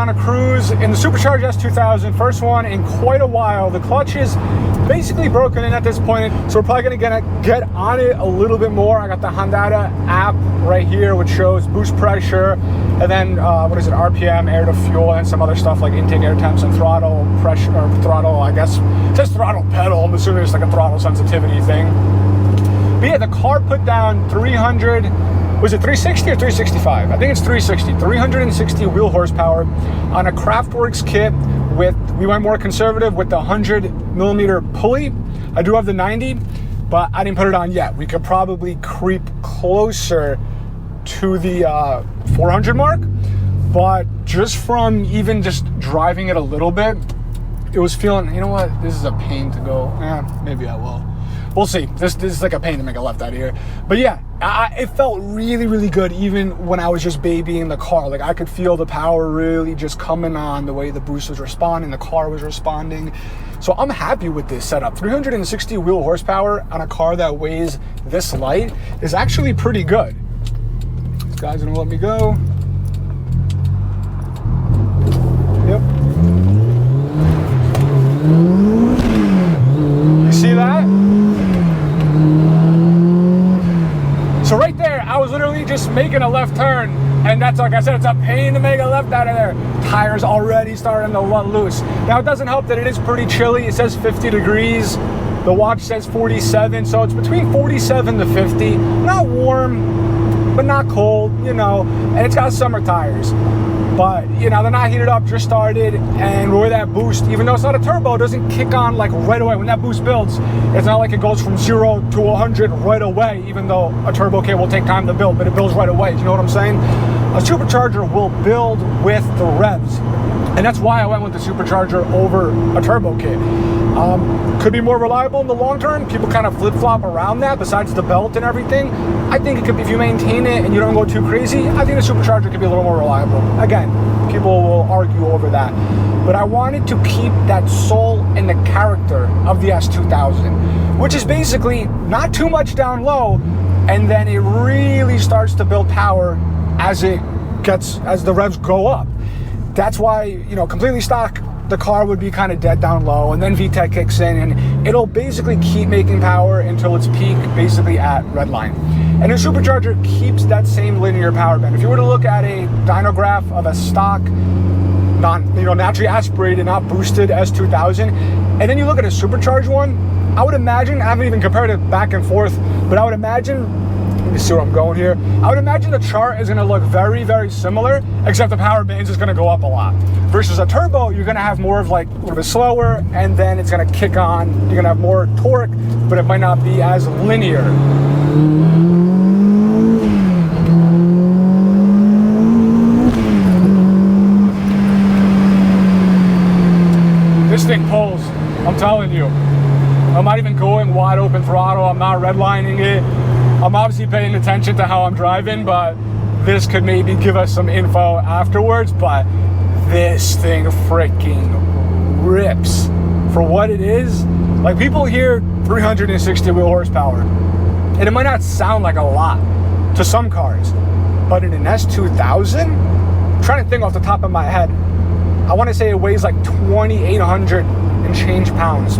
on a cruise in the Supercharged S2000, first one in quite a while. The clutch is basically broken in at this point, so we're probably gonna get on it a little bit more. I got the Honda app right here, which shows boost pressure, and then what is it, RPM, air to fuel, and some other stuff like intake air temps and throttle pressure, or throttle, I guess. It says throttle pedal, I'm assuming it's like a throttle sensitivity thing. But yeah, the car put down 300, was it 360 or 365? I think it's 360, 360 wheel horsepower on a Kraftwerks kit with, we went more conservative with the 100mm pulley. I do have the 90, but I didn't put it on yet. We could probably creep closer to the 400 mark, but just from even just driving it a little bit, it was feeling, you know what, this is a pain to go, maybe I will. We'll see. This is like a pain to make a left out of here. But yeah, it felt really, really good even when I was just babying the car. Like I could feel the power really just coming on, the way the boost was responding, the car was responding. So I'm happy with this setup. 360 wheel horsepower on a car that weighs this light is actually pretty good. This guy's gonna let me go. Yep. You see that? So right there, I was literally just making a left turn, and that's, like I said, it's a pain to make a left out of there. Tires already starting to let loose. Now it doesn't help that it is pretty chilly. It says 50 degrees. The watch says 47, so it's between 47 to 50. Not warm, but not cold, you know, and it's got summer tires. But, you know, they're not heated up, just started, and with that boost, even though it's not a turbo, it doesn't kick on like right away. When that boost builds, it's not like it goes from 0 to 100 right away, even though a turbo kit will take time to build, but it builds right away. Do you know what I'm saying? A supercharger will build with the revs. And that's why I went with the supercharger over a turbo kit. Could be more reliable in the long term. People kind of flip-flop around that, besides the belt and everything. I think it could be, if you maintain it and you don't go too crazy, I think the supercharger could be a little more reliable. Again, people will argue over that. But I wanted to keep that soul and the character of the S2000, which is basically not too much down low, and then it really starts to build power as the revs go up. That's why, you know, completely stock, the car would be kind of dead down low, and then VTEC kicks in, and it'll basically keep making power until its peak, basically at redline. And a supercharger keeps that same linear power band. If you were to look at a dynograph of a stock, naturally aspirated, not boosted S2000, and then you look at a supercharged one, I would imagine, I haven't even compared it back and forth, but I would imagine, let me see where I'm going here. I would imagine the chart is going to look very, very similar, except the power bands is going to go up a lot. Versus a turbo, you're going to have more of like a little bit slower, and then it's going to kick on. You're going to have more torque, but it might not be as linear. This thing pulls, I'm telling you. I'm not even going wide open throttle. I'm not redlining it. I'm obviously paying attention to how I'm driving, but this could maybe give us some info afterwards, but this thing freaking rips. For what it is, like, people hear 360 wheel horsepower, and it might not sound like a lot to some cars, but in an S2000, I'm trying to think off the top of my head, I want to say it weighs like 2,800 and change pounds.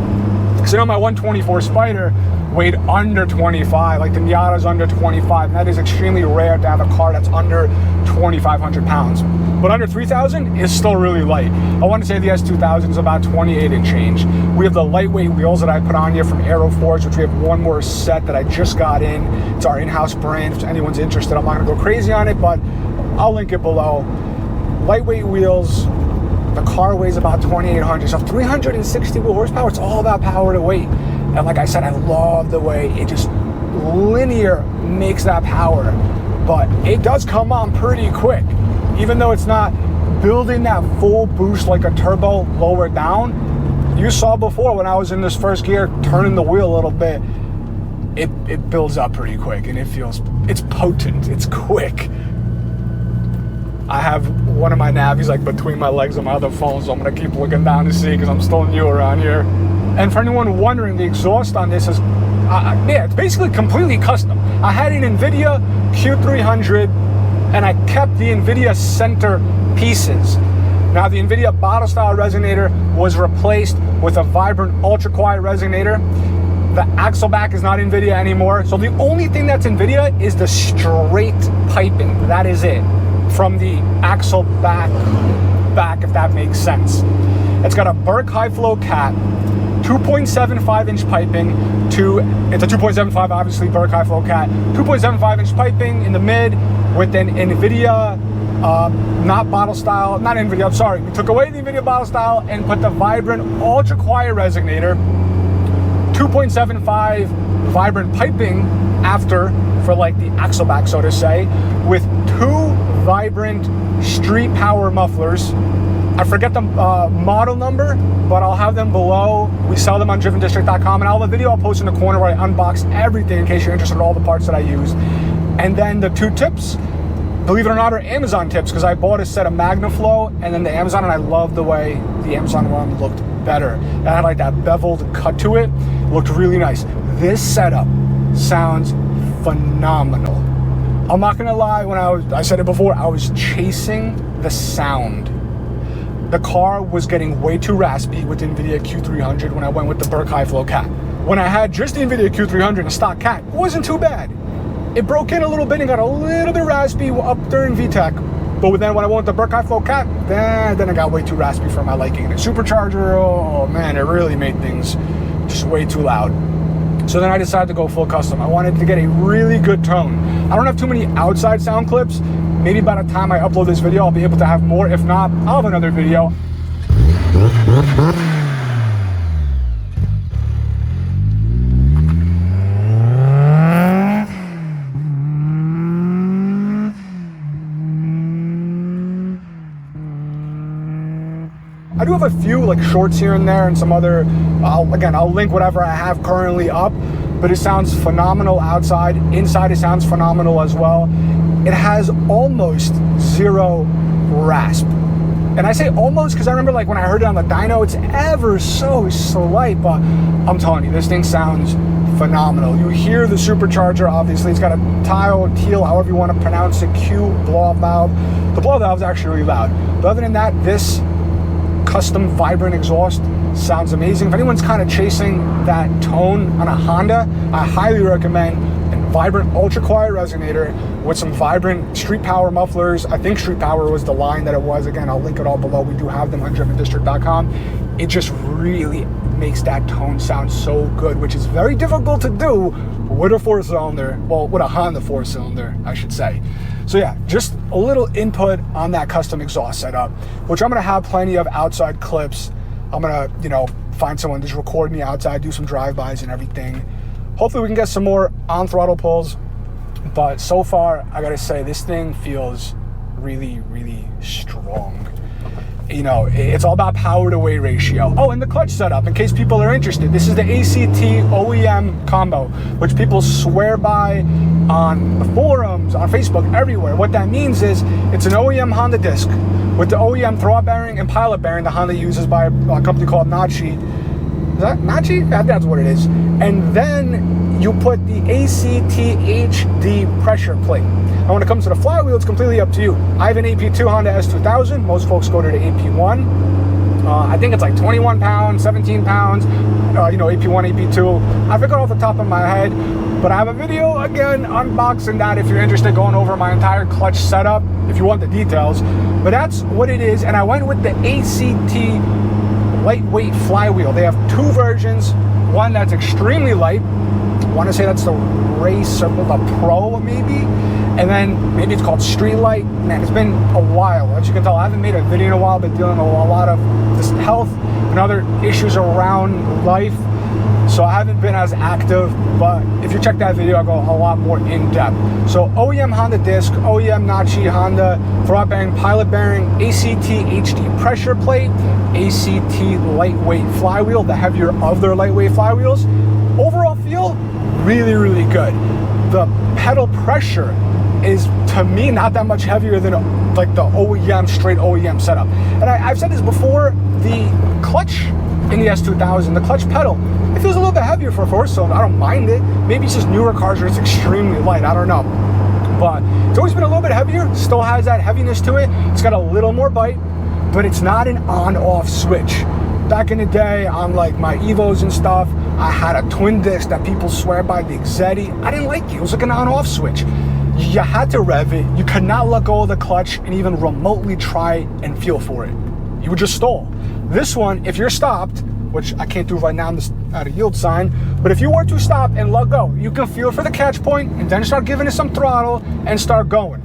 Because I know my 124 Spider weighed under 25, like the Miata's under 25, and that is extremely rare to have a car that's under 2,500 pounds. But under 3,000 is still really light. I want to say the S2000 is about 28 and change. We have the lightweight wheels that I put on here from Aeroforce, which we have one more set that I just got in. It's our in-house brand. If anyone's interested, I'm not going to go crazy on it, but I'll link it below. Lightweight wheels. The car weighs about 2,800, so 360 wheel horsepower, it's all about power to weight. And like I said, I love the way it just linear makes that power, but it does come on pretty quick. Even though it's not building that full boost like a turbo lower down, you saw before when I was in this first gear, turning the wheel a little bit, it builds up pretty quick, and it's potent, it's quick. I have one of my navies like between my legs on my other phone, so I'm gonna keep looking down to see, because I'm still new around here. And for anyone wondering, the exhaust on this is, it's basically completely custom. I had an NVIDIA Q300, and I kept the NVIDIA center pieces. Now the NVIDIA bottle style resonator was replaced with a vibrant ultra quiet resonator. The axle back is not NVIDIA anymore. So the only thing that's NVIDIA is the straight piping. That is it. From the axle back, if that makes sense. It's got a Burke high flow cat, 2.75 inch piping it's a 2.75 obviously Burke high flow cat, 2.75 inch piping in the mid with an NVIDIA, we took away the NVIDIA bottle style and put the vibrant ultra quiet resonator, 2.75 vibrant piping after for like the axle back, so to say, with 2 vibrant street power mufflers. I forget the model number, but I'll have them below. We sell them on drivendistrict.com, and I'll have a video I'll post in the corner where I unbox everything in case you're interested in all the parts that I use. And then the 2 tips, believe it or not, are Amazon tips, because I bought a set of MagnaFlow and then the Amazon, and I love the way the Amazon one looked better. It had like that beveled cut to it. Looked really nice. This setup sounds phenomenal. I'm not gonna lie, I said it before, I was chasing the sound. The car was getting way too raspy with the NVIDIA Q300 when I went with the Burke high flow cat. When I had just the NVIDIA Q300 and a stock cat, it wasn't too bad. It broke in a little bit and got a little bit raspy up during VTEC. But then when I went with the Burke high flow cat, then it got way too raspy for my liking. And the Supercharger, oh man, it really made things just way too loud. So then I decided to go full custom. I wanted to get a really good tone. I don't have too many outside sound clips. Maybe by the time I upload this video, I'll be able to have more. If not, I'll have another video. I do have a few like shorts here and there and some other, I'll link whatever I have currently up, but it sounds phenomenal outside. Inside it sounds phenomenal as well. It has almost 0 rasp. And I say almost because I remember like when I heard it on the dyno, it's ever so slight, but I'm telling you, this thing sounds phenomenal. You hear the supercharger, obviously. It's got a tile, teal, however you want to pronounce it, Q blow-off valve. The blow-off valve is actually really loud. But other than that, this custom vibrant exhaust sounds amazing. If anyone's kind of chasing that tone on a Honda, I highly recommend a vibrant ultra quiet resonator with some vibrant street power mufflers. I think street power was the line that it was. Again, I'll link it all below. We do have them on drivendistrict.com. It just really makes that tone sound so good, which is very difficult to do with a 4-cylinder, well, with a Honda 4-cylinder, I should say. So yeah, just a little input on that custom exhaust setup, which I'm gonna have plenty of outside clips. I'm gonna, find someone to just record me outside, do some drive-bys and everything. Hopefully we can get some more on throttle pulls, but so far, I gotta say, this thing feels really, really strong. It's all about power to weight ratio. Oh, and the clutch setup, in case people are interested. This is the ACT OEM combo, which people swear by on the forums, on Facebook, everywhere. What that means is it's an OEM Honda disc with the OEM throwout bearing and pilot bearing the Honda uses by a company called Nachi. Is that Nachi? That's what it is. And then you put the ACT HD pressure plate. Now when it comes to the flywheel, it's completely up to you. I have an AP2 Honda S2000. Most folks go to the AP1. I think it's like 21 pounds, 17 pounds, AP1, AP2. I forgot off the top of my head, but I have a video, again, unboxing that if you're interested, going over my entire clutch setup, if you want the details. But that's what it is, and I went with the ACT lightweight flywheel. They have 2 versions, one that's extremely light. I want to say that's the Race or the Pro, maybe. And then maybe it's called Street Light. Man, it's been a while. As you can tell, I haven't made a video in a while. Been dealing with a lot of this health and other issues around life. So I haven't been as active, but if you check that video, I go a lot more in depth. So OEM Honda disc, OEM Nachi Honda throwout bearing, pilot bearing, ACT HD pressure plate, ACT lightweight flywheel, the heavier of their lightweight flywheels. Overall feel really, really good. The pedal pressure is, to me, not that much heavier than like the OEM, straight OEM setup. And I've said this before, the clutch in the S2000, the clutch pedal, it feels a little bit heavier for a 4-cylinder. I don't mind it. Maybe it's just newer cars where it's extremely light. I don't know. But it's always been a little bit heavier. Still has that heaviness to it. It's got a little more bite. but it's not an on-off switch. Back in the day, on like my Evos and stuff, I had a twin disc that people swear by, the Exetti. I didn't like it. It was like an on-off switch. You had to rev it. You could not let go of the clutch and even remotely try and feel for it. You would just stall. This one, if you're stopped, which I can't do right now, I'm just at a yield sign, but if you were to stop and let go, you can feel for the catch point and then start giving it some throttle and start going.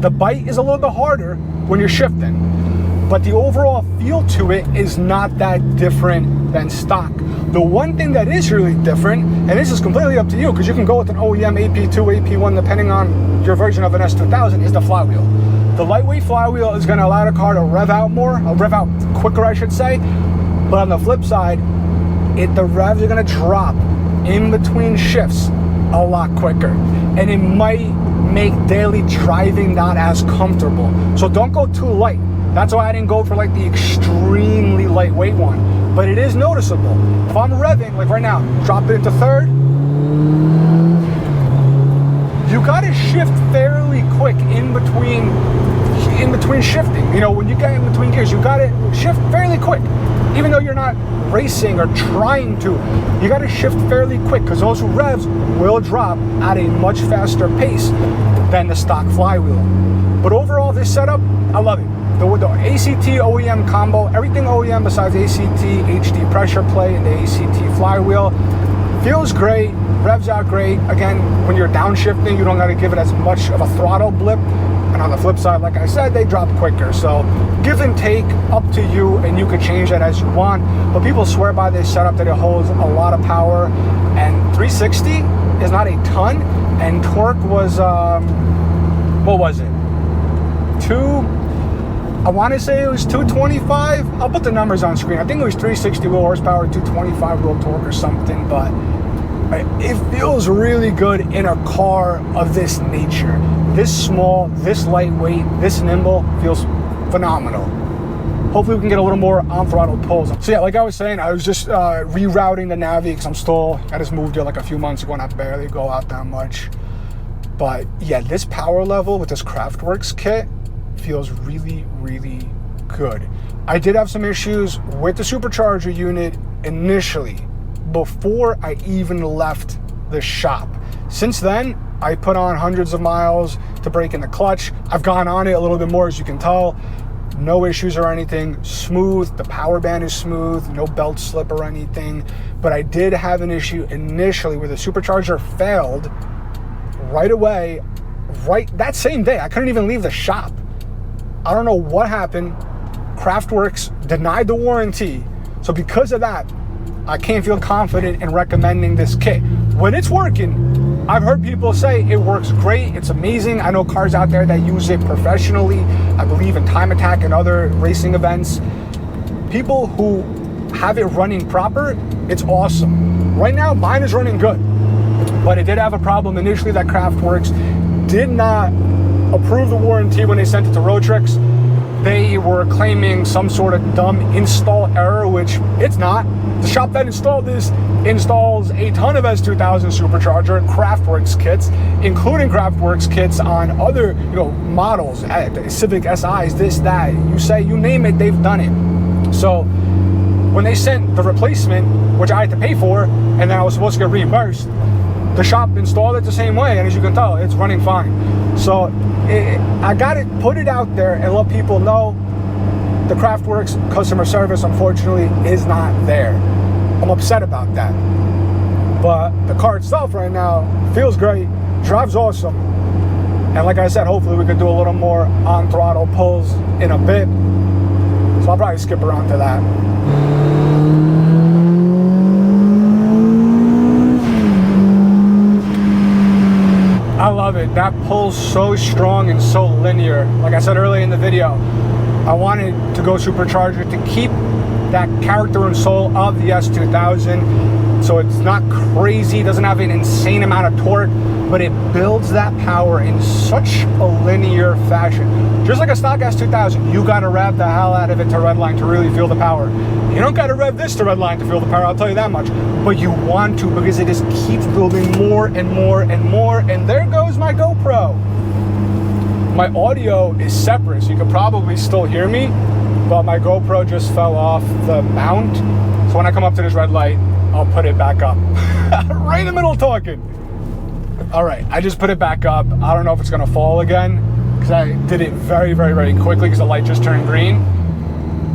The bite is a little bit harder when you're shifting, but the overall feel to it is not that different than stock. The one thing that is really different, and this is completely up to you, because you can go with an OEM AP2, AP1, depending on your version of an S2000, is the flywheel. The lightweight flywheel is going to allow the car to rev out more, or rev out quicker, I should say. But on the flip side, the revs are going to drop in between shifts a lot quicker. And it might make daily driving not as comfortable. So don't go too light. That's why I didn't go for like the extremely lightweight one. But it is noticeable. If I'm revving, like right now, drop it into third, you gotta shift fairly quick in between shifting. You know, when you get in between gears, you gotta shift fairly quick. Even though you're not racing or trying to, you gotta shift fairly quick, because those revs will drop at a much faster pace than the stock flywheel. But overall, this setup, I love it. The ACT OEM combo, everything OEM besides ACT, HD pressure plate, and the ACT flywheel, feels great, revs out great. Again, when you're downshifting, you don't gotta give it as much of a throttle blip. And on the flip side, like I said, they drop quicker. So give and take, up to you, and you can change that as you want. But people swear by this setup that it holds a lot of power. And 360 is not a ton. And torque was, what was it? I want to say it was 225. I'll put the numbers on screen. I think it was 360 wheel horsepower, 225 wheel torque or something. But it feels really good in a car of this nature. This small, this lightweight, this nimble feels phenomenal. Hopefully we can get a little more on-throttle pulls. So yeah, like I was saying, I was just rerouting the Navi because I just moved here like a few months ago and I barely go out that much. But yeah, this power level with this Kraftwerks kit feels really, really good. I did have some issues with the Supercharger unit initially, before I even left the shop. Since then, I put on hundreds of miles to break in the clutch. I've gone on it a little bit more, as you can tell. No issues or anything. Smooth. The power band is smooth. No belt slip or anything. But I did have an issue initially where the Supercharger failed right away, right that same day. I couldn't even leave the shop. I don't know what happened. Kraftwerks denied the warranty. So because of that, I can't feel confident in recommending this kit. When it's working, I've heard people say it works great, it's amazing. I know cars out there that use it professionally. I believe in Time Attack and other racing events. People who have it running proper, it's awesome. Right now, mine is running good. But it did have a problem initially that Kraftwerks did not approve the warranty when they sent it to Roadtricks. They were claiming some sort of dumb install error, which it's not. The shop that installed this installs a ton of S2000 Supercharger and Kraftwerks kits, including Kraftwerks kits on other, models, Civic SIs, this, that. You name it, they've done it. So when they sent the replacement, which I had to pay for, and then I was supposed to get reimbursed, the shop installed it the same way, and as you can tell, it's running fine. So I got it, put it out there and let people know the Kraftwerks customer service, unfortunately, is not there. I'm upset about that. But the car itself right now feels great, drives awesome. And like I said, hopefully we could do a little more on-throttle pulls in a bit. So I'll probably skip around to that. I love it. That pulls so strong and so linear. Like I said earlier in the video, I wanted to go Supercharger to keep that character and soul of the S2000. So it's not crazy, doesn't have an insane amount of torque, but it builds that power in such a linear fashion. Just like a stock S2000, you gotta rev the hell out of it to redline to really feel the power. You don't gotta rev this to redline to feel the power, I'll tell you that much. But you want to, because it just keeps building more and more and more. And there goes my GoPro. My audio is separate, so you can probably still hear me, but my GoPro just fell off the mount. So when I come up to this red light, I'll put it back up. Right in the middle of talking. All right, I just put it back up. I don't know if it's gonna fall again because I did it very, very, very quickly because the light just turned green.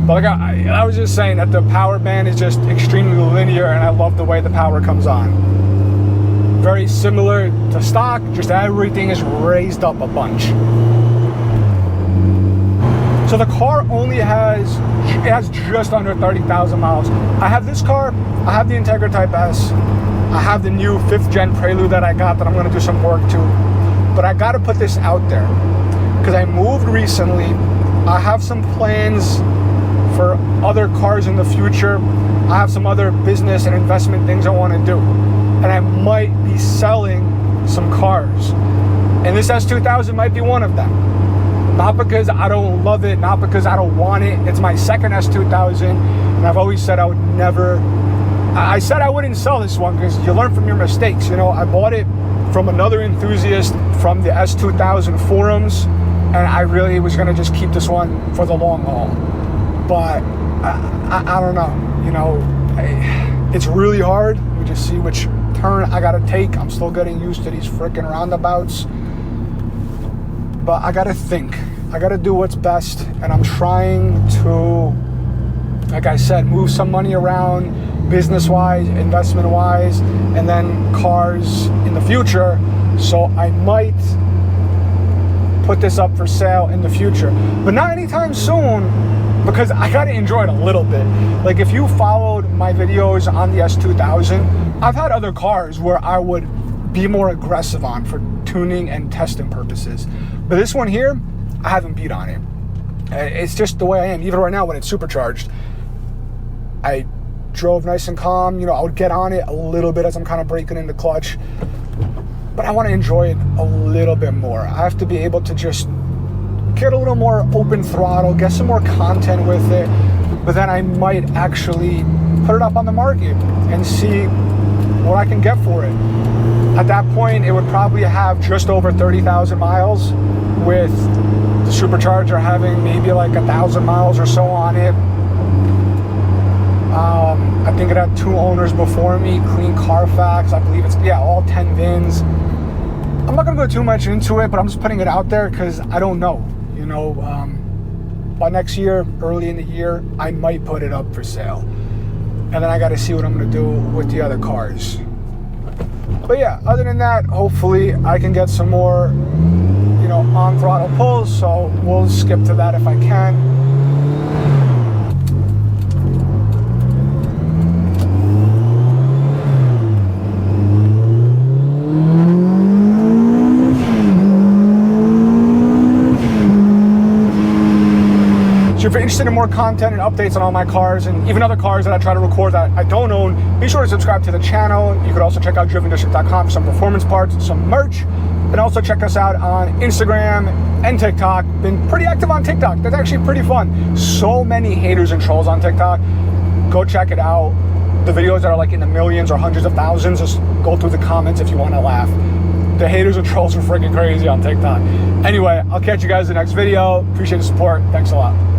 But like I was just saying that the power band is just extremely linear, and I love the way the power comes on. Very similar to stock, just everything is raised up a bunch. So the car only has just under 30,000 miles. I have this car, I have the Integra Type S, I have the new 5th gen Prelude that I got that I'm gonna do some work to, but I gotta put this out there because I moved recently. I have some plans for other cars in the future. I have some other business and investment things I wanna do, and I might be selling some cars, and this S2000 might be one of them. Not because I don't love it, not because I don't want it. It's my second S2000, and I've always said I would never, I said I wouldn't sell this one because you learn from your mistakes. You know, I bought it from another enthusiast from the S2000 forums, and I really was gonna just keep this one for the long haul. But I don't know, you know, it's really hard. We just see which turn I gotta take. I'm still getting used to these freaking roundabouts. But I gotta think. I gotta do what's best, and I'm trying to, like I said, move some money around, business-wise, investment-wise, and then cars in the future. So I might put this up for sale in the future, but not anytime soon, because I gotta enjoy it a little bit. Like if you followed my videos on the S2000, I've had other cars where I would be more aggressive on for tuning and testing purposes. But this one here, I haven't beat on it. It's just the way I am. Even right now when it's supercharged, I drove nice and calm. You know, I would get on it a little bit as I'm kind of breaking in the clutch. But I want to enjoy it a little bit more. I have to be able to just get a little more open throttle, get some more content with it. But then I might actually put it up on the market and see what I can get for it. At that point, it would probably have just over 30,000 miles, with the Supercharger having maybe like 1,000 miles or so on it. I think it had 2 owners before me, clean Kraftwerks. I believe it's, yeah, all 10 VINs. I'm not gonna go too much into it, but I'm just putting it out there because I don't know. You know, by next year, early in the year, I might put it up for sale. And then I gotta see what I'm gonna do with the other cars. But yeah, other than that, hopefully I can get some more, you know, on throttle pulls, so we'll skip to that if I can. So if you're interested in more content and updates on all my cars and even other cars that I try to record that I don't own, be sure to subscribe to the channel. You could also check out drivendistrict.com for some performance parts, some merch, and also check us out on Instagram and TikTok. Been pretty active on TikTok. That's actually pretty fun. So many haters and trolls on TikTok. Go check it out. The videos that are like in the millions or hundreds of thousands, just go through the comments if you want to laugh. The haters and trolls are freaking crazy on TikTok. Anyway, I'll catch you guys in the next video. Appreciate the support. Thanks a lot.